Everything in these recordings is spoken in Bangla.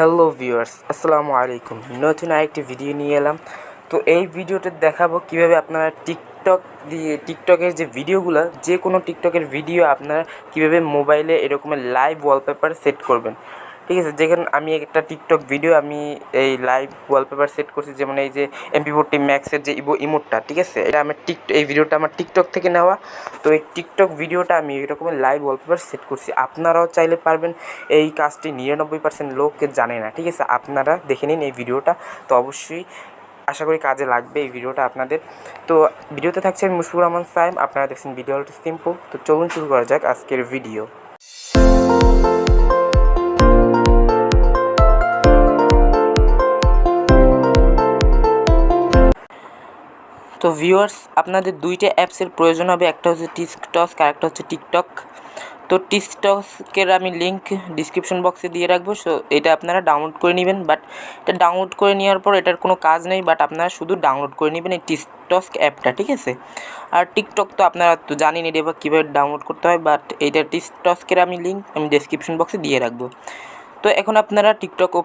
হ্যালো ভিউয়ার্স, আসসালামু আলাইকুম। নতুন আরেকটি ভিডিও নিয়ে এলাম। তো এই ভিডিওতে দেখাবো কিভাবে আপনারা টিকটকের যে ভিডিওগুলো, যে কোনো টিকটকের ভিডিও আপনারা কিভাবে মোবাইলে এরকমের লাইভ ওয়ালপেপার সেট করবেন। ঠিক আছে, যেখানে আমি একটা টিকটক ভিডিও আমি এই লাইভ ওয়ালপেপার সেট করছি, যেমন এই যে MP40 ম্যাক্সের যে ইমোটটা, ঠিক আছে, এটা আমার এই ভিডিওটা আমার টিকটক থেকে নেওয়া। তো এই টিকটক ভিডিওটা আমি এরকমের লাইভ ওয়ালপেপার সেট করছি। আপনারাও চাইলে পারবেন। এই কাজটি 99% লোককে জানে না। ঠিক আছে, আপনারা দেখে নিন এই ভিডিওটা। তো অবশ্যই আশা করি কাজে লাগবে এই ভিডিওটা আপনাদের। তো ভিডিওতে থাকছে আমি মুশফিকুর রহমান সাইম। আপনারা দেখছেন ভিডিওটা সিম্পল। তো চলুন শুরু করা যাক আজকের ভিডিও। তো ভিউয়ার্স, আপনাদের দুইটা অ্যাপসের প্রয়োজন হবে। একটা হচ্ছে টিকটক আর একটা হচ্ছে টিকটক। তো টিকটকের আমি লিঙ্ক ডিসক্রিপশন বক্সে দিয়ে রাখবো। সো এটা আপনারা ডাউনলোড করে নেবেন। বাট এটা ডাউনলোড করে নেওয়ার পর এটার কোনো কাজ নেই, বাট আপনারা শুধু ডাউনলোড করে নেবেন এই টিকটক অ্যাপটা, ঠিক আছে। আর টিকটক তো আপনারা তো জানেন এটা কীভাবে ডাউনলোড করতে হয়, বাট এইটা টিকটকের আমি লিঙ্ক আমি ডিসক্রিপশন বক্সে দিয়ে রাখবো। তো এখন আপনারা টিকটকটা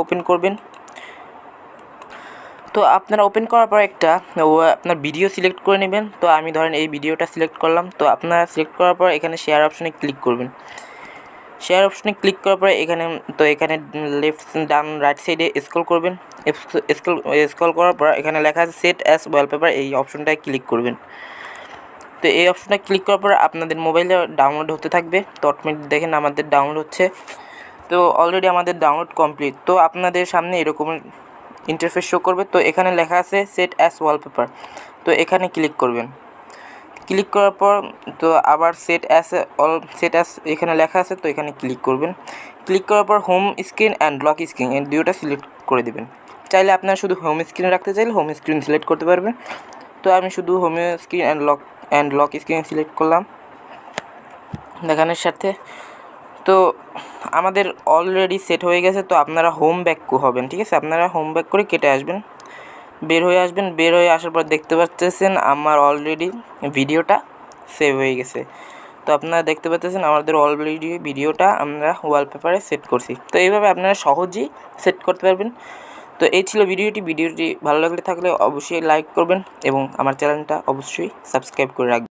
ওপেন করবেন। তো আপনারা ওপেন করার পর আপনার ভিডিও সিলেক্ট করে নেবেন। তো আমি ধরেন এই ভিডিওটা সিলেক্ট করলাম। তো আপনারা সিলেক্ট করার পর এখানে শেয়ার অপশনে ক্লিক করবেন। শেয়ার অপশনে ক্লিক করার পর এখানে লেফট ডান রাইট সাইডে স্ক্রল করবেন। স্ক্রল করার পর এখানে লেখা আছে সেট অ্যাজ ওয়ালপেপার, এই অপশনটায় ক্লিক করবেন। তো এই অপশনটা ক্লিক করার পর আপনাদের মোবাইলে ডাউনলোড হতে থাকবে। তো অটোমেটিক দেখেন আমাদের ডাউনলোড হচ্ছে। তো অলরেডি আমাদের ডাউনলোড কমপ্লিট। তো আপনাদের সামনে এরকম ইন্টারফেস শো করবে। তো এখানে লেখা আছে সেট অ্যাজ ওয়ালপেপার। তো এখানে ক্লিক করবেন। ক্লিক করার পর তো আবার সেট অ্যাজ এখানে লেখা আছে। তো এখানে ক্লিক করবেন। ক্লিক করার পর home screen and lock screen এই দুটোটা সিলেক্ট করে দেবেন। চাইলে আপনারা শুধু হোম স্ক্রিন রাখতে চাইলে হোম স্ক্রিন সিলেক্ট করতে পারবেন। তো আমি শুধু home screen and lock screen select করলাম দেখানোর সাথে। তো আমাদের অলরেডি সেট হয়ে গেছে। তো আপনারা হোম ব্যাক হবেন, ঠিক আছে। আপনারা হোম ব্যাক করে কেটে আসবেন, বের হয়ে আসার পর দেখতে পাচ্ছেন আমার অলরেডি ভিডিওটা সেভ হয়ে গেছে। তো আপনারা দেখতে পাচ্ছেন আমাদের অলরেডি ভিডিওটা আমরা ওয়ালপেপারে সেট করছি। তো এইভাবে আপনারা সহজেই সেট করতে পারবেন। তো এই ছিল ভিডিওটি ভালো থাকলে অবশ্যই লাইক করবেন এবং আমার চ্যানেলটা অবশ্যই সাবস্ক্রাইব করে রাখবেন।